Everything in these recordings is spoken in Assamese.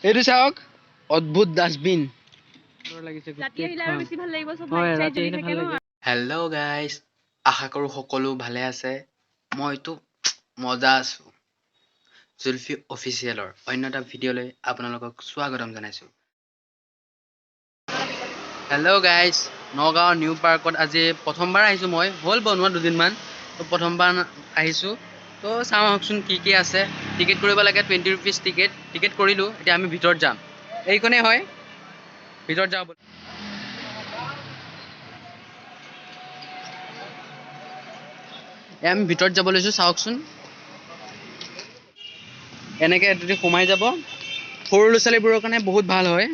এইটো চাওক অদ্ভুত ডাষ্টবিন হেল্ল' গাইজ আশা কৰোঁ সকলো ভালে আছে মইতো মজা আছো জুলফি অফিচিয়েলৰ অন্য এটা ভিডিঅ'লৈ আপোনালোকক স্বাগতম জনাইছোঁ হেল্ল' গাইজ নগাঁও নিউ পাৰ্কত আজি প্ৰথমবাৰ আহিছোঁ মই হ'ল বনোৱা দুদিনমান তো প্ৰথমবাৰ আহিছোঁ তো চাওঁ আহকচোন কি আছে টিকেট কৰিব লাগে 20 rupees টিকেট কৰিলোঁ এতিয়া আমি ভিতৰত যাম এইখনেই হয় ভিতৰত যাওঁ আমি ভিতৰত যাব লৈছোঁ চাওকচোন এনেকৈ যদি সোমাই যাব সৰু ল'ৰা ছোৱালীবোৰৰ কাৰণে বহুত ভাল হয়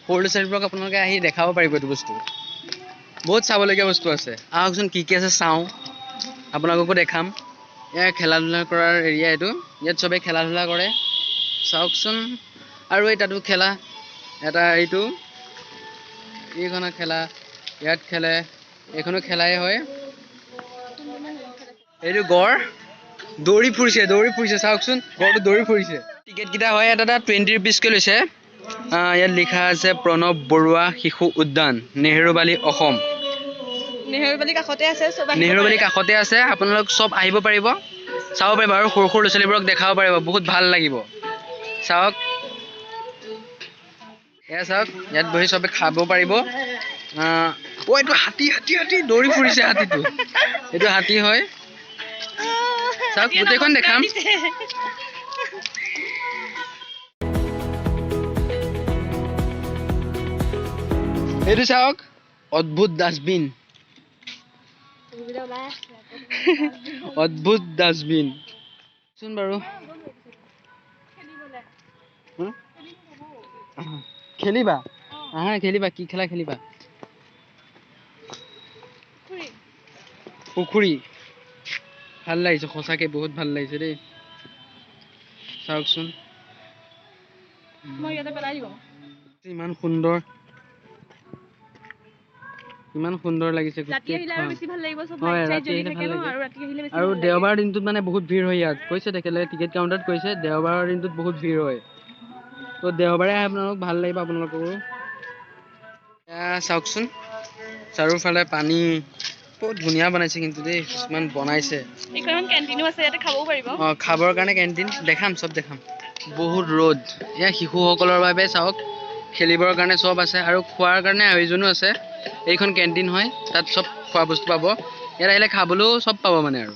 সৰু ল'ৰা ছোৱালীবোৰক আপোনালোকে আহি দেখাব পাৰিব এইটো বস্তু বহুত চাবলগীয়া বস্তু আছে আহকচোন কি আছে চাওঁ আপোনালোককো দেখাম এয়া খেলা ধূলা কৰাৰ এৰিয়া এইটো ইয়াত চবেই খেলা ধূলা কৰে চাওকচোন আৰু তাতো খেলা এটা এইটো এইখনৰ খেলা ইয়াত খেলে এইখনো খেলাই হয় এইটো গড় দৌৰি ফুৰিছে চাওকচোন গড়টো দৌৰি ফুৰিছে টিকেটকেইটা হয় এটা 20 rupeesকৈ লৈছে ইয়াত লিখা আছে প্ৰণৱ বৰুৱা শিশু উদ্যান নেহেৰুবালি অসম নেহেৰুবালি কাষতে আছে আপোনালোক চব আহিব পাৰিব চাব পাৰিব আৰু সৰু সৰু ল'ৰা ছোৱালীবোৰক দেখাব পাৰিব বহুত ভাল লাগিব চাওক এয়া চাওক ইয়াত বহি চবে খাব পাৰিব এইটো হাতী দৌৰি ফুৰিছে হাতীটো এইটো হাতী হয় চাওক গোটেইখন দেখাম এইটো চাওক অদ্ভুত ডাষ্টবিন অদ্ভুত ডাষ্টবিন চোন বাৰু খেলিবা খেলিবা কি খেলা খেলিবা পুখুৰী ভাল লাগিছে সঁচাকে বহুত ভাল লাগিছে দেই চাওকচোন ইমান সুন্দৰ লাগিছে আৰু দেওবাৰ দিনটোত মানে বহুত ভিৰ হয় ইয়াত কৈছে তেখেতে টিকেট কাউণ্টাৰত কৈছে দেওবাৰৰ দিনটোত বহুত ভিৰ হয় তো দেওবাৰে আপোনালোক ভাল লাগিব আপোনালোকৰো চাওকচোন চাৰিওফালে পানী বহুত ধুনীয়া বনাইছে কিন্তু দেই কিছুমান বনাইছে খাবৰ কাৰণে কেণ্টিন দেখাম চব দেখাম বহুত ৰ'দ এয়া শিশুসকলৰ বাবে চাওক খেলিবৰ কাৰণে চব আছে আৰু খোৱাৰ কাৰণে আয়োজনো আছে এইখন কেণ্টিন হয় তাত চব খোৱা বস্তু পাব ইয়াত আহিলে খাবলৈও চব পাব মানে আৰু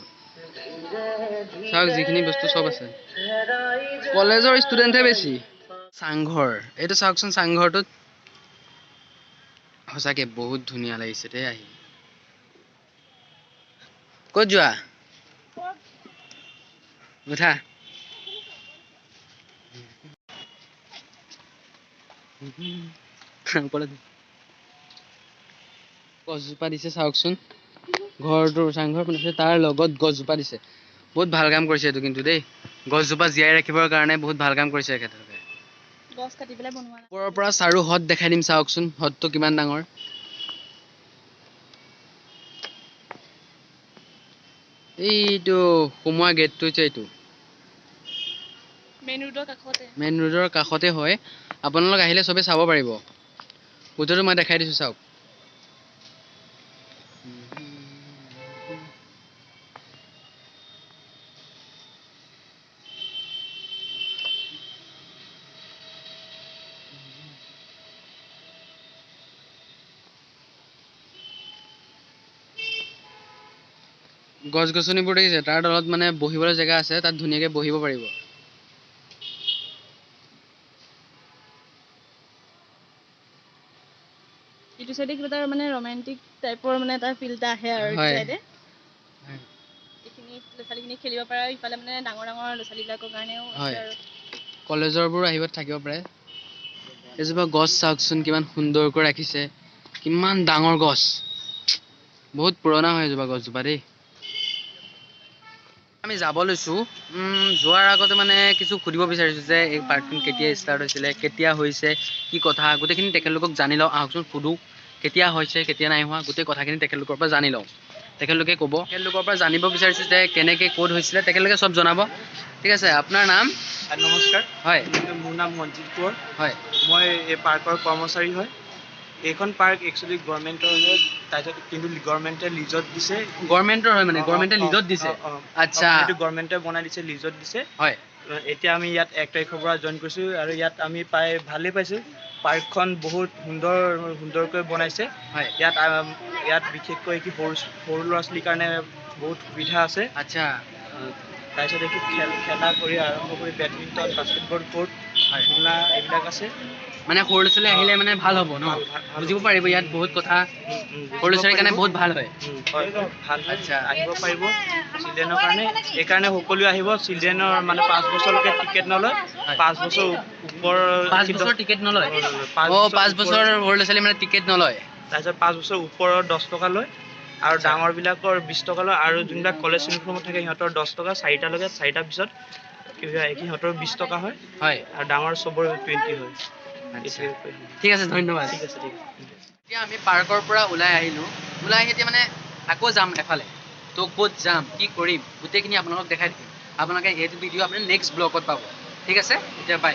চাওক যিখিনি বস্তু চব আছে কলেজৰ ষ্টুডেণ্টহে বেছি চাংঘৰ এইটো চাওকচোন চাংঘৰটোত সঁচাকে বহুত ধুনীয়া লাগিছে দেই আহি ক'ত যোৱা উঠা গছজোপা দিছে চাওকচোন ঘৰটোৰ চাংঘৰ বনাইছে তাৰ লগত গছজোপা দিছে বহুত ভাল কাম কৰিছে এইটো কিন্তু দেই গছজোপা জীয়াই ৰাখিবৰ কাৰণে বহুত ভাল কাম কৰিছে একেলগে ওপৰৰ পৰা চাৰু হ্ৰদ দেখাই দিম চাওকচোন হ্ৰদটো কিমান ডাঙৰ এইটো সোমোৱা গেটটো হৈছে এইটো মেইন ৰোডৰ কাষতে হয় আপোনালোক আহিলে চবে চাব পাৰিব গোটেইটো মই দেখাই দিছোঁ চাওক গছ গছনিবোৰ দেখিছে তাৰ তলত মানে বহিবলৈ জেগা আছে তাত ধুনীয়াকৈ বহিব পাৰিব ইটো সাইডে কিবা এটা মানে ৰোমান্টিক টাইপৰ মানে এটা ফিল এটা আহে আৰু ইটো সাইডে এইখিনি ল'ৰা-ছোৱালীখিনি খেলিব পাৰে ইফালে মানে ডাঙৰ ল'ৰা-ছোৱালীবিলাকৰ কাৰণেও আছে আৰু কলেজৰবোৰ আহিব থাকিব পাৰে এজোপা গছ চাওকচোন কিমান সুন্দৰকৈ ৰাখিছে কিমান ডাঙৰ গছ বহুত পুৰণা হয় এজোপা গছজোপা দেই আমি যাব লৈছোঁ যোৱাৰ আগতে মানে কিছু সুধিব বিচাৰিছোঁ যে এই পাৰ্কখন কেতিয়া ষ্টাৰ্ট হৈছিলে কেতিয়া হৈছে কি কথা গোটেইখিনি তেখেতলোকক জানি লওঁ আহকচোন সুধোঁ কেতিয়া হৈছে কেতিয়া নাই হোৱা গোটেই কথাখিনি তেখেতলোকৰ পৰা জানি লওঁ তেখেতলোকে ক'ব। তেখেতলোকৰ পৰা জানিব বিচাৰিছোঁ যে কেনেকৈ ক'ত হৈছিলে, তেখেতলোকে চব জনাব। ঠিক আছে, আপোনাৰ নাম? নমস্কাৰ। হয়। মোৰ নাম মঞ্জিত কোঁৱৰ। হয়। মই এই পাৰ্কৰ কৰ্মচাৰী হয়। এইখন পাৰ্ক একচুৱেলি গভৰ্ণমেণ্টৰ হয়, তাৰপিছত কিন্তু গভৰ্ণমেণ্টে লিজত দিছে। গভৰ্ণমেণ্টৰ হয় মানে গভৰ্ণমেণ্টে লিজত দিছে? আচ্ছা। এইটো গভৰ্ণমেণ্টে বনাই দিছে, লিজত দিছে। হয়। এতিয়া আমি ইয়াত 1 তাৰিখৰ পৰা জইন কৰিছোঁ আৰু ইয়াত আমি পাই ভালেই পাইছোঁ। পাৰ্কখন বহুত সুন্দৰকৈ বনাইছে। হয়। ইয়াত বিশেষকৈ কি সৰু ল'ৰা ছোৱালীৰ কাৰণে বহুত সুবিধা আছে। আচ্ছা। তাৰপিছত এইটো খেলা কৰি আৰম্ভ কৰি বেডমিণ্টন, বাস্কেটবল কোৰ্ট, ঝুলা এইবিলাক আছে। মানে সৰু ল'ৰা ছোৱালী আহিলে মানে ভাল হ'ব ন? বুজিব পাৰিব ইয়াত বহুত কথা। সৰু ল'ৰা ছোৱালীৰ কাৰণে বহুত ভাল হয়। ভাল আচ্ছা। আহিব পাৰিব চিলড্ৰেনৰ কাৰণে। এইকাৰণে সকলোৱে আহিব। চিলড্ৰেনৰ মানে 5 বছৰলৈকে টিকেট নলয়। 5 বছৰ ওপৰ 5 বছৰ টিকেট নলয়? 5 বছৰ সৰু ল'ৰা ছোৱালী মানে টিকেট নলয়? তাৰপিছত 5 বছৰ ওপৰৰ 10 টকা লয় আৰু ডাঙৰবিলাকৰ 20 টকা লয় আৰু যোনবিলাক কলেজ ইউনিফৰ্মত থাকে সিহঁতৰ 10 টকা, 4টা লৈকে, 4টাৰ পিছত সিহঁতৰ 20 টকা হয়। হয়। আৰু ডাঙৰ চবৰ 20 হয়। ঠিক আছে, ধন্যবাদ। ঠিক আছে। এতিয়া আমি পাৰ্কৰ পৰা ওলাই আহিলোঁ। ওলাই আহি এতিয়া মানে আকৌ যাম এফালে। তো ক'ত যাম, কি কৰিম, গোটেইখিনি আপোনালোকক দেখাই দিম। আপোনালোকে এইটো ভিডিঅ' আপুনি নেক্সট ব্লগত পাব। ঠিক আছে, এতিয়া বাই।